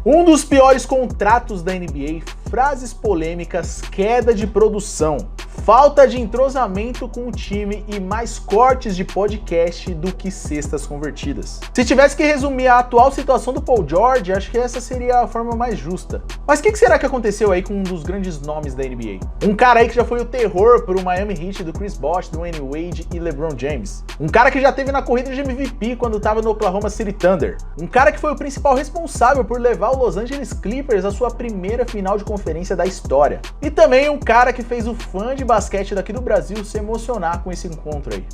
Um dos piores contratos da NBA, frases polêmicas, queda de produção, falta de entrosamento com o time e mais cortes de podcast do que cestas convertidas. Se tivesse que resumir a atual situação do Paul George, acho que essa seria a forma mais justa. Mas o que será que aconteceu aí com um dos grandes nomes da NBA? Um cara aí que já foi o terror pro Miami Heat do Chris Bosh, Dwayne Wade e LeBron James. Um cara que já teve na corrida de MVP quando estava no Oklahoma City Thunder. Um cara que foi o principal responsável por levar o Los Angeles Clippers à sua primeira final de conferência da história. E também um cara que fez o fã de basquete daqui do Brasil se emocionar com esse encontro aí.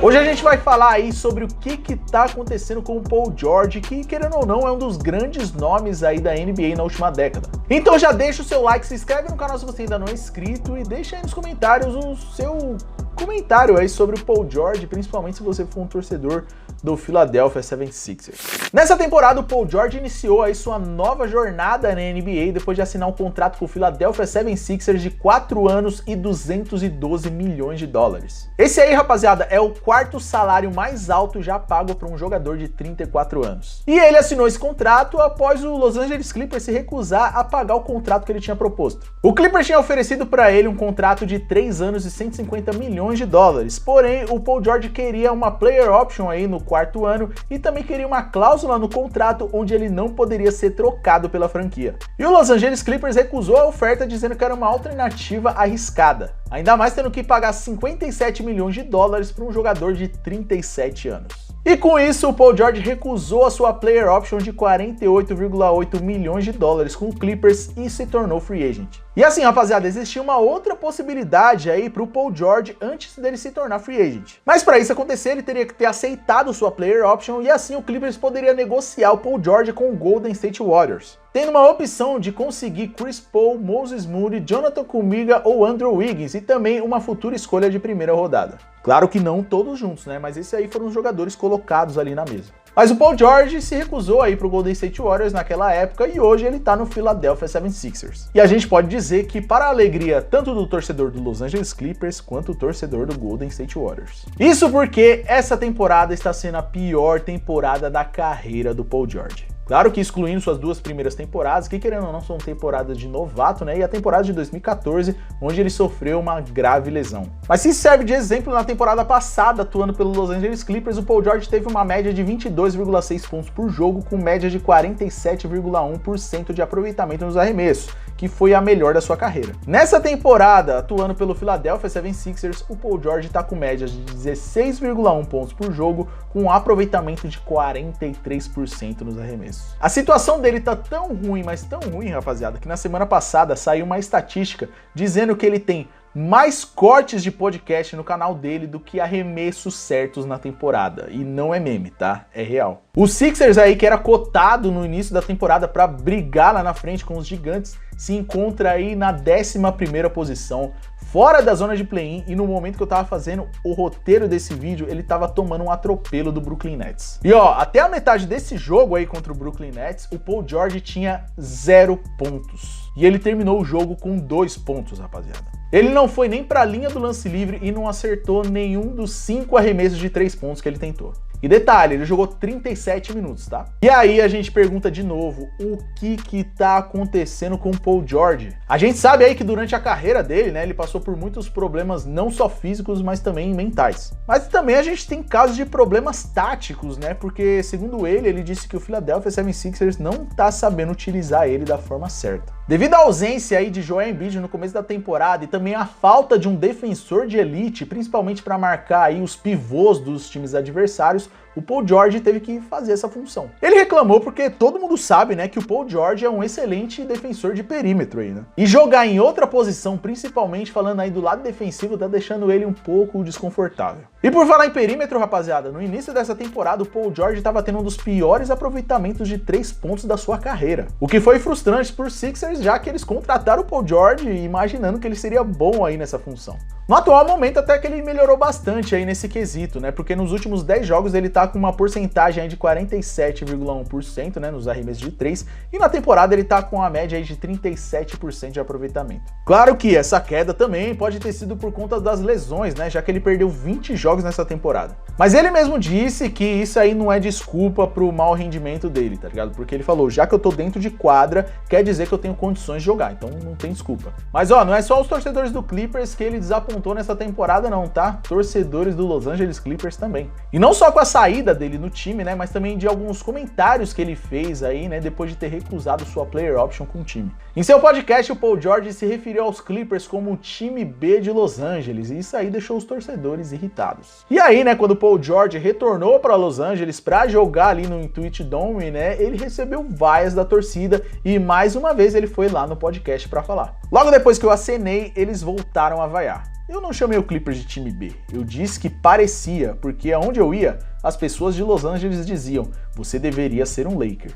Hoje a gente vai falar aí sobre o que tá acontecendo com o Paul George, que querendo ou não é um dos grandes nomes aí da NBA na última década. Então já deixa o seu like, se inscreve no canal se você ainda não é inscrito e deixa aí nos comentários o seu comentário aí sobre o Paul George, principalmente se você for um torcedor do Philadelphia 76ers. Nessa temporada, o Paul George iniciou aí sua nova jornada na NBA depois de assinar um contrato com o Philadelphia 76ers de 4 anos e 212 milhões de dólares. Esse aí, rapaziada, é o quarto salário mais alto já pago para um jogador de 34 anos. E ele assinou esse contrato após o Los Angeles Clippers se recusar a pagar o contrato que ele tinha proposto. O Clippers tinha oferecido para ele um contrato de 3 anos e 150 milhões de dólares, porém o Paul George queria uma player option aí no quarto ano e também queria uma cláusula no contrato onde ele não poderia ser trocado pela franquia. E o Los Angeles Clippers recusou a oferta dizendo que era uma alternativa arriscada, ainda mais tendo que pagar 57 milhões de dólares para um jogador de 37 anos. E com isso, o Paul George recusou a sua player option de 48,8 milhões de dólares com o Clippers e se tornou free agent. E assim, rapaziada, existia uma outra possibilidade aí para o Paul George antes dele se tornar free agent. Mas para isso acontecer, ele teria que ter aceitado sua player option e assim o Clippers poderia negociar o Paul George com o Golden State Warriors, tendo uma opção de conseguir Chris Paul, Moses Moody, Jonathan Kuminga ou Andrew Wiggins e também uma futura escolha de primeira rodada. Claro que não todos juntos, né? Mas esses aí foram os jogadores colocados ali na mesa. Mas o Paul George se recusou aí pro Golden State Warriors naquela época e hoje ele tá no Philadelphia 76ers. E a gente pode dizer que, para a alegria tanto do torcedor do Los Angeles Clippers quanto do torcedor do Golden State Warriors. Isso porque essa temporada está sendo a pior temporada da carreira do Paul George. Claro que excluindo suas duas primeiras temporadas, que querendo ou não são temporadas de novato, né? E a temporada de 2014, onde ele sofreu uma grave lesão. Mas se serve de exemplo, na temporada passada, atuando pelo Los Angeles Clippers, o Paul George teve uma média de 22,6 pontos por jogo, com média de 47,1% de aproveitamento nos arremessos, que foi a melhor da sua carreira. Nessa temporada, atuando pelo Philadelphia 76ers, o Paul George está com médias de 16,1 pontos por jogo, com um aproveitamento de 43% nos arremessos. A situação dele tá tão ruim, mas tão ruim, rapaziada, que na semana passada saiu uma estatística dizendo que ele tem mais cortes de podcast no canal dele do que arremessos certos na temporada. E não é meme, tá? É real. O Sixers aí, que era cotado no início da temporada para brigar lá na frente com os gigantes, se encontra aí na 11ª posição, fora da zona de play-in, e no momento que eu tava fazendo o roteiro desse vídeo, ele tava tomando um atropelo do Brooklyn Nets. E ó, até a metade desse jogo aí contra o Brooklyn Nets, o Paul George tinha 0 pontos. E ele terminou o jogo com 2 pontos, rapaziada. Ele não foi nem para a linha do lance livre e não acertou nenhum dos 5 arremessos de 3 pontos que ele tentou. E detalhe, ele jogou 37 minutos, tá? E aí a gente pergunta de novo, o que tá acontecendo com o Paul George? A gente sabe aí que durante a carreira dele, né, ele passou por muitos problemas não só físicos, mas também mentais. Mas também a gente tem casos de problemas táticos, né? Porque, segundo ele disse que o Philadelphia 76ers não tá sabendo utilizar ele da forma certa. Devido à ausência aí de Joel Embiid no começo da temporada e também a falta de um defensor de elite, principalmente para marcar aí os pivôs dos times adversários, o Paul George teve que fazer essa função. Ele reclamou porque todo mundo sabe, né, que o Paul George é um excelente defensor de perímetro aí, né? E jogar em outra posição, principalmente falando aí do lado defensivo, tá deixando ele um pouco desconfortável. E por falar em perímetro, rapaziada, no início dessa temporada o Paul George estava tendo um dos piores aproveitamentos de 3 pontos da sua carreira. O que foi frustrante por Sixers, já que eles contrataram o Paul George imaginando que ele seria bom aí nessa função. No atual momento até que ele melhorou bastante aí nesse quesito, né? Porque nos últimos 10 jogos ele tá com uma porcentagem aí de 47,1%, né, nos arremessos de 3, e na temporada ele tá com a média aí de 37% de aproveitamento. Claro que essa queda também pode ter sido por conta das lesões, né? Já que ele perdeu 20 jogos jogos nessa temporada. Mas ele mesmo disse que isso aí não é desculpa pro mau rendimento dele, tá ligado? Porque ele falou, já que eu tô dentro de quadra, quer dizer que eu tenho condições de jogar, então não tem desculpa. Mas ó, não é só os torcedores do Clippers que ele desapontou nessa temporada não, tá? Torcedores do Los Angeles Clippers também. E não só com a saída dele no time, né, mas também de alguns comentários que ele fez aí, né, depois de ter recusado sua player option com o time. Em seu podcast, o Paul George se referiu aos Clippers como o time B de Los Angeles, e isso aí deixou os torcedores irritados. E aí, né, quando o Paul George retornou para Los Angeles para jogar ali no Intuit Dome, né, ele recebeu vaias da torcida e mais uma vez ele foi lá no podcast para falar. Logo depois que eu acenei, eles voltaram a vaiar. Eu não chamei o Clippers de time B, eu disse que parecia, porque aonde eu ia, as pessoas de Los Angeles diziam, você deveria ser um Laker.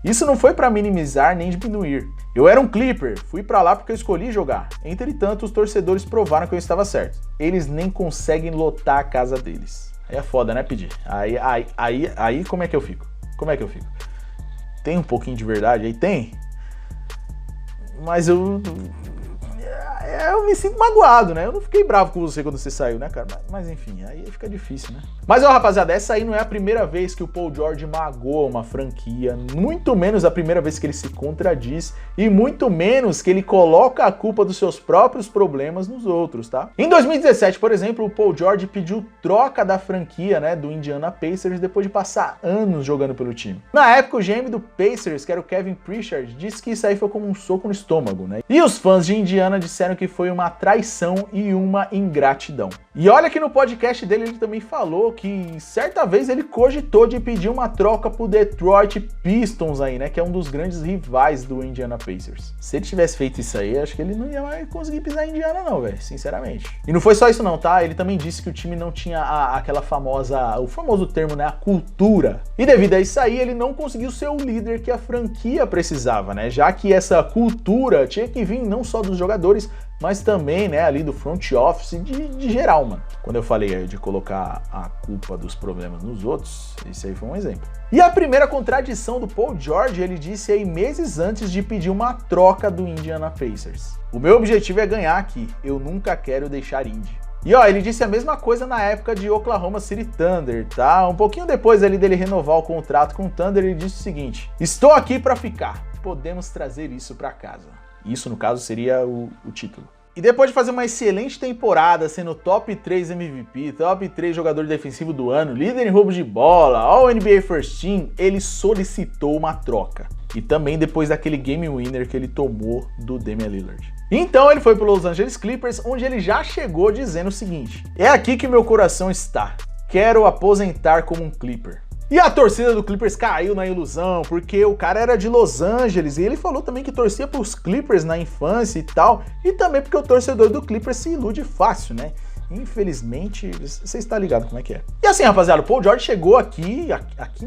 Isso não foi para minimizar nem diminuir. Eu era um Clipper, fui para lá porque eu escolhi jogar. Entretanto, os torcedores provaram que eu estava certo. Eles nem conseguem lotar a casa deles. Aí é foda, né, pedir? Aí como é que eu fico? Como é que eu fico? Tem um pouquinho de verdade aí? Tem. Mas eu me sinto magoado, né? Eu não fiquei bravo com você quando você saiu, né, cara? Mas enfim, aí fica difícil, né? Mas ó, rapaziada, essa aí não é a primeira vez que o Paul George magoa uma franquia, muito menos a primeira vez que ele se contradiz e muito menos que ele coloca a culpa dos seus próprios problemas nos outros, tá? Em 2017, por exemplo, o Paul George pediu troca da franquia, né, do Indiana Pacers depois de passar anos jogando pelo time. Na época, o GM do Pacers, que era o Kevin Pritchard, disse que isso aí foi como um soco no estômago, né? E os fãs de Indiana disseram que foi uma traição e uma ingratidão. E olha que no podcast dele ele também falou que certa vez ele cogitou de pedir uma troca pro Detroit Pistons aí, né, que é um dos grandes rivais do Indiana Pacers. Se ele tivesse feito isso aí, acho que ele não ia mais conseguir pisar em Indiana não, velho, sinceramente. E não foi só isso não, tá? Ele também disse que o time não tinha o famoso termo, né, a cultura. E devido a isso aí, ele não conseguiu ser o líder que a franquia precisava, né, já que essa cultura tinha que vir não só dos jogadores, mas também, né, ali do front office de geral, mano. Quando eu falei aí de colocar a culpa dos problemas nos outros, esse aí foi um exemplo. E a primeira contradição do Paul George, ele disse aí meses antes de pedir uma troca do Indiana Pacers. O meu objetivo é ganhar aqui, eu nunca quero deixar Indy. E ó, ele disse a mesma coisa na época de Oklahoma City Thunder, tá? Um pouquinho depois ali dele renovar o contrato com o Thunder, ele disse o seguinte, estou aqui para ficar, podemos trazer isso para casa. Isso, no caso, seria o título. E depois de fazer uma excelente temporada, sendo top 3 MVP, top 3 jogador defensivo do ano, líder em roubos de bola, All NBA First Team, ele solicitou uma troca. E também depois daquele game winner que ele tomou do Damian Lillard. Então ele foi para os Los Angeles Clippers, onde ele já chegou dizendo o seguinte, é aqui que meu coração está, quero aposentar como um Clipper. E a torcida do Clippers caiu na ilusão, porque o cara era de Los Angeles, e ele falou também que torcia para os Clippers na infância e tal, e também porque o torcedor do Clippers se ilude fácil, né? Infelizmente, você está ligado como é que é. E assim, rapaziada, o Paul George chegou aqui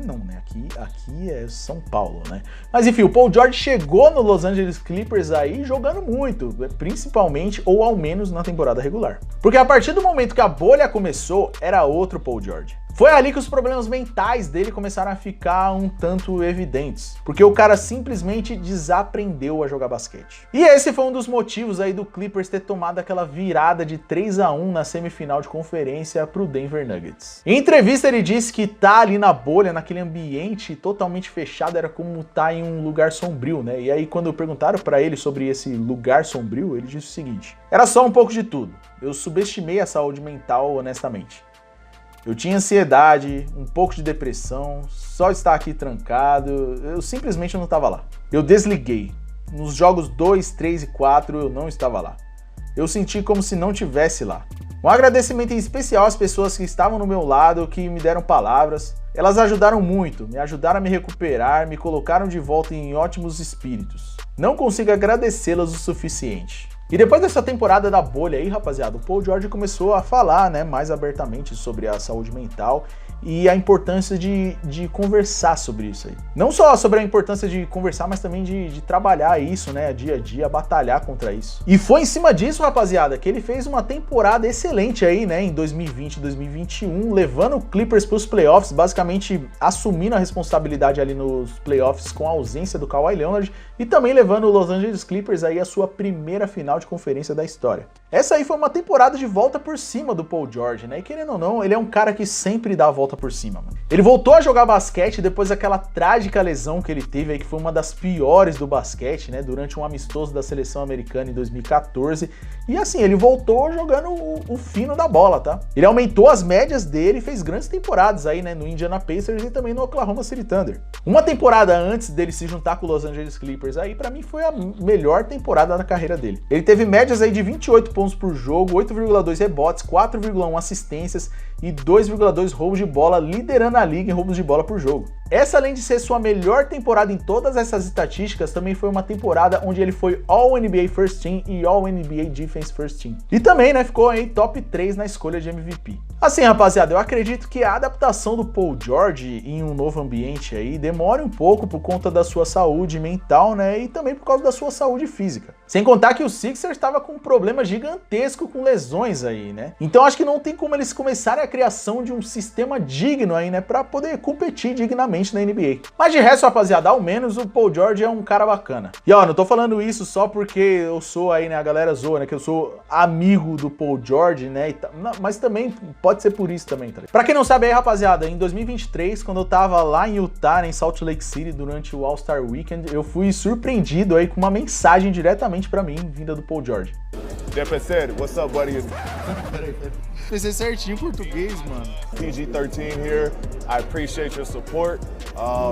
não, né? Aqui é São Paulo, né? Mas enfim, o Paul George chegou no Los Angeles Clippers aí jogando muito, principalmente ou ao menos na temporada regular. Porque a partir do momento que a bolha começou, era outro Paul George. Foi ali que os problemas mentais dele começaram a ficar um tanto evidentes, porque o cara simplesmente desaprendeu a jogar basquete. E esse foi um dos motivos aí do Clippers ter tomado aquela virada de 3-1 na semifinal de conferência pro Denver Nuggets. Em entrevista ele disse que tá ali na bolha, naquele ambiente totalmente fechado, era como tá em um lugar sombrio, né? E aí quando perguntaram pra ele sobre esse lugar sombrio, ele disse o seguinte, era só um pouco de tudo, eu subestimei a saúde mental honestamente. Eu tinha ansiedade, um pouco de depressão, só estar aqui trancado, eu simplesmente não estava lá. Eu desliguei. Nos jogos 2, 3 e 4 eu não estava lá. Eu senti como se não tivesse lá. Um agradecimento em especial às pessoas que estavam no meu lado, que me deram palavras. Elas ajudaram muito, me ajudaram a me recuperar, me colocaram de volta em ótimos espíritos. Não consigo agradecê-las o suficiente. E depois dessa temporada da bolha aí, rapaziada, o Paul George começou a falar, né, mais abertamente sobre a saúde mental e a importância de conversar sobre isso aí. Não só sobre a importância de conversar, mas também de trabalhar isso, né, dia a dia, batalhar contra isso. E foi em cima disso, rapaziada, que ele fez uma temporada excelente aí, né, em 2020 e 2021, levando o Clippers para os playoffs, basicamente assumindo a responsabilidade ali nos playoffs com a ausência do Kawhi Leonard e também levando o Los Angeles Clippers aí a sua primeira final de conferência da história. Essa aí foi uma temporada de volta por cima do Paul George, né, e querendo ou não, ele é um cara que sempre dá a volta por cima, mano. Ele voltou a jogar basquete depois daquela trágica lesão que ele teve aí, que foi uma das piores do basquete, né, durante um amistoso da seleção americana em 2014, e assim, ele voltou jogando o fino da bola, tá? Ele aumentou as médias dele e fez grandes temporadas aí, né, no Indiana Pacers e também no Oklahoma City Thunder. Uma temporada antes dele se juntar com o Los Angeles Clippers aí, pra mim foi a melhor temporada da carreira dele. Ele teve médias aí de 28 pontos por jogo, 8,2 rebotes, 4,1 assistências e 2,2 roubos de bola, liderando a liga em roubos de bola por jogo. Essa, além de ser sua melhor temporada em todas essas estatísticas, também foi uma temporada onde ele foi All-NBA First Team e All-NBA Defense First Team. E também, né, ficou aí top 3 na escolha de MVP. Assim, rapaziada, eu acredito que a adaptação do Paul George em um novo ambiente aí demore um pouco por conta da sua saúde mental, né, e também por causa da sua saúde física. Sem contar que o Sixers estava com um problema gigantesco com lesões aí, né? Então acho que não tem como eles começarem a criação de um sistema digno aí, né, para poder competir dignamente na NBA. Mas de resto, rapaziada, ao menos o Paul George é um cara bacana. E ó, não tô falando isso só porque eu sou aí, né, a galera zoa, né, que eu sou amigo do Paul George, né, mas também pode ser por isso também, tá ligado? Pra quem não sabe aí, rapaziada, em 2023, quando eu tava lá em Utah, em Salt Lake City, durante o All-Star Weekend, eu fui surpreendido aí com uma mensagem diretamente pra mim, vinda do Paul George. Said, what's up, buddy? Pensei certinho em português, mano. PG-13 here. I appreciate your support.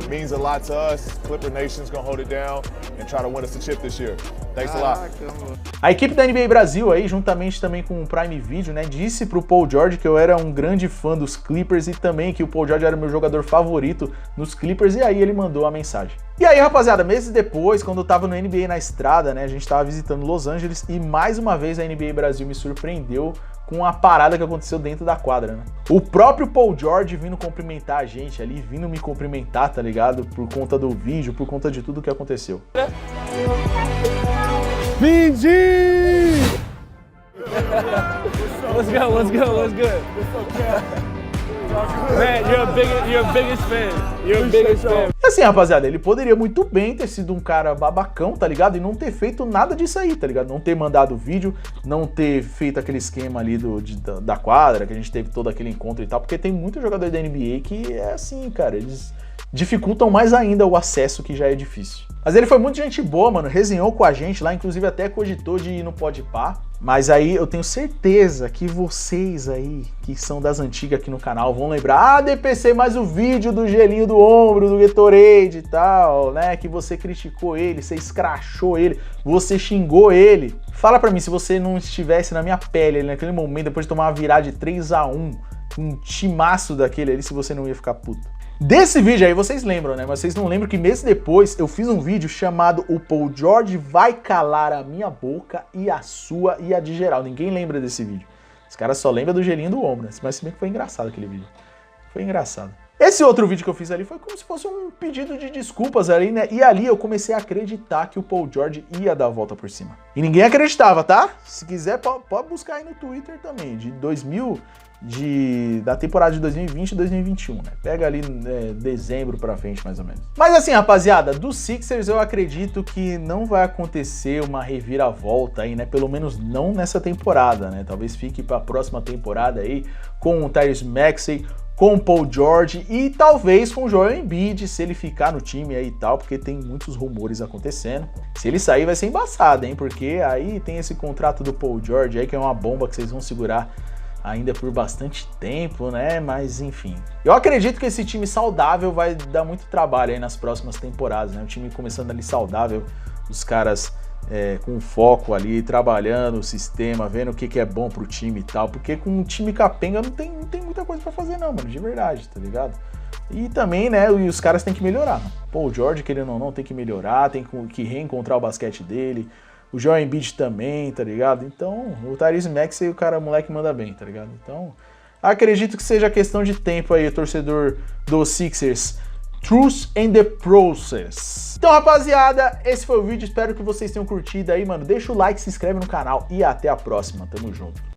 Means a lot to us. Clipper Nation's gonna hold it down and try to win us a chip this year. Thanks a lot. A equipe da NBA Brasil aí, juntamente também com o Prime Video, né, disse pro Paul George que eu era um grande fã dos Clippers e também que o Paul George era o meu jogador favorito nos Clippers, e aí ele mandou a mensagem. E aí, rapaziada, meses depois, quando eu tava no NBA na estrada, né, a gente tava visitando Los Angeles e mais uma vez a NBA Brasil me surpreendeu com a parada que aconteceu dentro da quadra, né? O próprio Paul George vindo cumprimentar a gente ali, vindo me cumprimentar, tá ligado? Por conta do vídeo, por conta de tudo que aconteceu. PG! What's good? What's good? What's good? Man, you're a biggest fan. You're a biggest fan. E assim, rapaziada, ele poderia muito bem ter sido um cara babacão, tá ligado? E não ter feito nada disso aí, tá ligado? Não ter mandado o vídeo, não ter feito aquele esquema ali da quadra, que a gente teve todo aquele encontro e tal, porque tem muito jogador da NBA que é assim, cara, eles dificultam mais ainda o acesso, que já é difícil. Mas ele foi muito gente boa, mano, resenhou com a gente lá, inclusive até cogitou de ir no Podpah. Mas aí eu tenho certeza que vocês aí, que são das antigas aqui no canal, vão lembrar, DPC, mais o vídeo do gelinho do ombro, do Gatorade e tal, né, que você criticou ele, você escrachou ele, você xingou ele. Fala pra mim, se você não estivesse na minha pele ali naquele momento, depois de tomar uma virada de 3-1, um timaço daquele ali, se você não ia ficar puto. Desse vídeo aí vocês lembram, né? Mas vocês não lembram que meses depois eu fiz um vídeo chamado O Paul George vai calar a minha boca e a sua e a de geral. Ninguém lembra desse vídeo. Os caras só lembram do gelinho do ombro, né? Mas se bem que foi engraçado aquele vídeo. Foi engraçado. Esse outro vídeo que eu fiz ali foi como se fosse um pedido de desculpas ali, né? E ali eu comecei a acreditar que o Paul George ia dar a volta por cima. E ninguém acreditava, tá? Se quiser, pode buscar aí no Twitter também, da temporada de 2020 e 2021, né? Pega ali dezembro pra frente, mais ou menos. Mas assim, rapaziada, do Sixers eu acredito que não vai acontecer uma reviravolta aí, né? Pelo menos não nessa temporada, né? Talvez fique pra próxima temporada aí com o Tyrese Maxey, com o Paul George e talvez com o Joel Embiid, se ele ficar no time aí e tal, porque tem muitos rumores acontecendo. Se ele sair vai ser embaçado, hein? Porque aí tem esse contrato do Paul George aí que é uma bomba que vocês vão segurar ainda por bastante tempo, né? Mas enfim. Eu acredito que esse time saudável vai dar muito trabalho aí nas próximas temporadas, né? O time começando ali saudável, os caras com foco ali, trabalhando o sistema, vendo o que é bom pro time e tal. Porque com um time capenga não tem muita coisa pra fazer não, mano, de verdade, tá ligado? E também, né, os caras têm que melhorar, mano. Pô, o George, querendo ou não, tem que melhorar, tem que reencontrar o basquete dele. O Joel Embiid também, tá ligado? Então, o Tyrese Maxey, o moleque manda bem, tá ligado? Então, Acredito que seja questão de tempo aí, torcedor do Sixers. Truth and the Process. Então, rapaziada, esse foi o vídeo. Espero que vocês tenham curtido aí, mano. Deixa o like, se inscreve no canal e até a próxima. Tamo junto.